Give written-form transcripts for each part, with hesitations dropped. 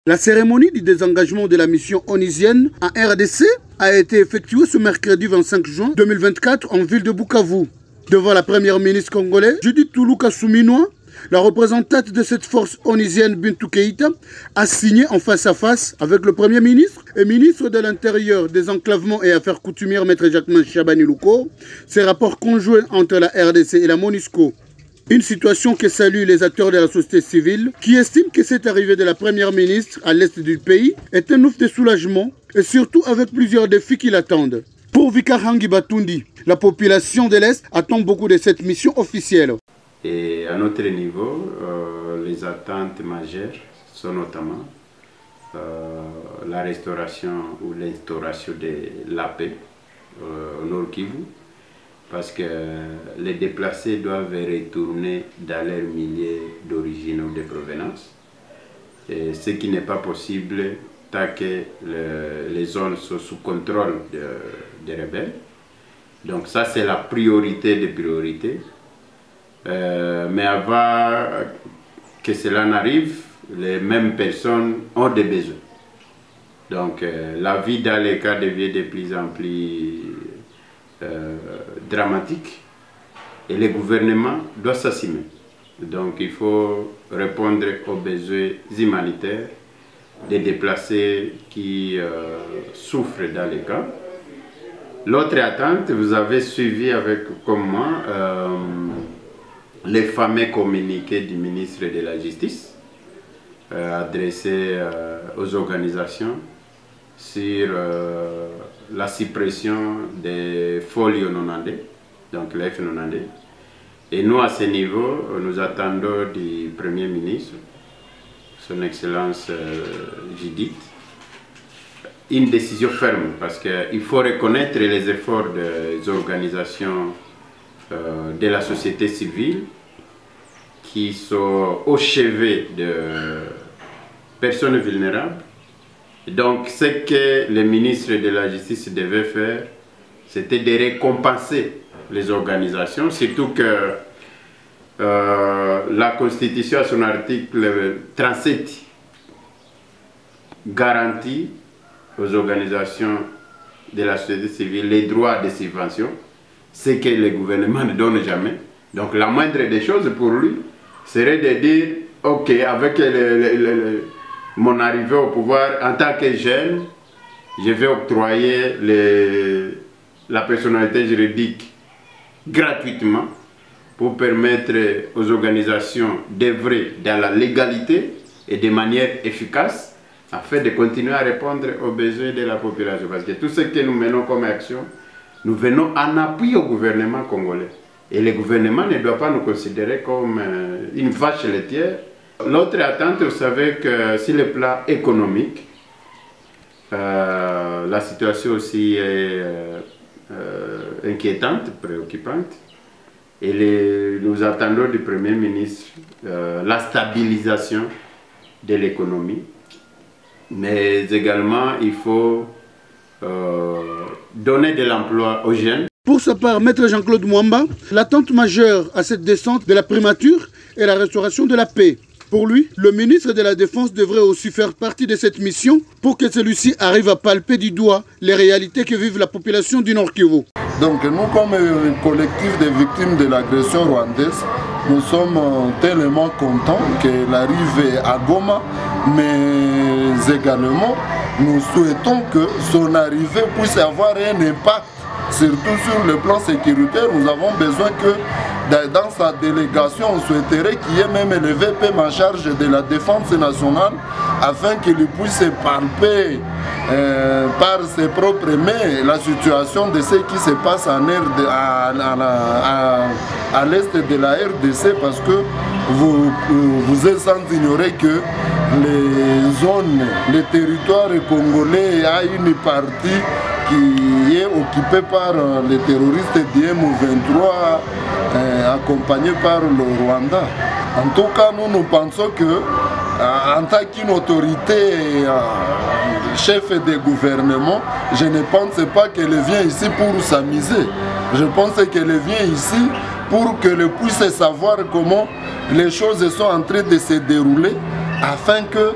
La cérémonie du désengagement de la mission onusienne en RDC a été effectuée ce mercredi 25 juin 2024 en ville de Bukavu. Devant la première ministre congolaise, Judith Toulouka Souminois, la représentante de cette force onusienne Bintou Keïta a signé en face à face avec le Premier ministre et ministre de l'Intérieur, des Enclavements et Affaires coutumières, Maître Jacquemin Chabani Louko, ces rapports conjoints entre la RDC et la MONUSCO. Une situation que saluent les acteurs de la société civile qui estiment que cette arrivée de la Première ministre à l'est du pays est un ouf de soulagement et surtout avec plusieurs défis qui l'attendent. Pour Vikar Hangi Batundi, la population de l'Est attend beaucoup de cette mission officielle. Et à notre niveau, les attentes majeures sont notamment la restauration ou l'instauration de la paix au Nord Kivu, parce que les déplacés doivent retourner dans leur milieu d'origine ou de provenance, et ce qui n'est pas possible tant que les zones sont sous contrôle des rebelles. Donc ça, c'est la priorité des priorités. Mais avant que cela n'arrive, les mêmes personnes ont des besoins. Donc la vie dans les cas devient de plus en plus dramatique et le gouvernement doit s'assumer. Donc il faut répondre aux besoins humanitaires des déplacés qui souffrent dans les camps. L'autre attente, vous avez suivi comme moi les fameux communiqués du ministre de la Justice adressés aux organisations sur la suppression des folies Nonandé, donc la F-Nonandé. Et nous, à ce niveau, nous attendons du Premier ministre, son Excellence Judith, une décision ferme, parce qu'il faut reconnaître les efforts des organisations de la société civile qui sont au chevet de personnes vulnérables. Donc ce que le ministre de la Justice devait faire, c'était de récompenser les organisations, surtout que la Constitution, à son article 37, garantit aux organisations de la société civile les droits de subvention, ce que le gouvernement ne donne jamais. Donc la moindre des choses pour lui serait de dire, ok, avec mon arrivée au pouvoir, en tant que jeune, je vais octroyer la personnalité juridique gratuitement pour permettre aux organisations d'œuvrer dans la légalité et de manière efficace afin de continuer à répondre aux besoins de la population. Parce que tout ce que nous menons comme action, nous venons en appui au gouvernement congolais. Et le gouvernement ne doit pas nous considérer comme une vache laitière. L'autre attente, vous savez que sur le plan économique, la situation aussi est inquiétante, préoccupante. Et nous attendons du Premier ministre la stabilisation de l'économie. Mais également, il faut donner de l'emploi aux jeunes. Pour sa part, Maître Jean-Claude Mwamba, l'attente majeure à cette descente de la primature est la restauration de la paix. Pour lui, le ministre de la Défense devrait aussi faire partie de cette mission pour que celui-ci arrive à palper du doigt les réalités que vivent la population du Nord Kivu. Donc nous, comme collectif des victimes de l'agression rwandaise, nous sommes tellement contents qu'elle arrive à Goma, mais également nous souhaitons que son arrivée puisse avoir un impact, surtout sur le plan sécuritaire. Nous avons besoin que dans sa délégation, on souhaiterait qu'il y ait même le VPM en charge de la défense nationale afin qu'il puisse palper par ses propres mains la situation de ce qui se passe à l'est de la RDC, parce que vous êtes sans ignorer que les zones, les territoires congolais, a une partie qui est occupée par les terroristes du M23 accompagnés par le Rwanda. En tout cas, nous pensons que en tant qu'une autorité chef de gouvernement, je ne pense pas qu'elle vient ici pour s'amuser. Je pense qu'elle vient ici pour qu'elle puisse savoir comment les choses sont en train de se dérouler, afin que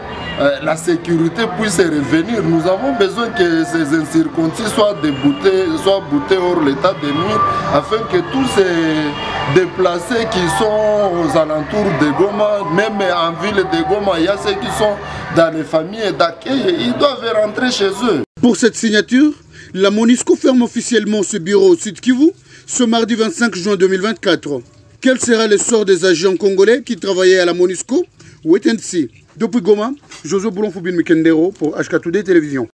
la sécurité puisse revenir. Nous avons besoin que ces incirconcis soient boutés hors l'état de nuire, afin que tous ces déplacés qui sont aux alentours de Goma, même en ville de Goma, il y a ceux qui sont dans les familles d'accueil, ils doivent rentrer chez eux. Pour cette signature, la MONUSCO ferme officiellement ce bureau au Sud Kivu ce mardi 25 juin 2024. Quel sera le sort des agents congolais qui travaillaient à la MONUSCO? Wait and see. Depuis Goma, Josué Boulon-Foubine Mikendero pour HK Today Télévision.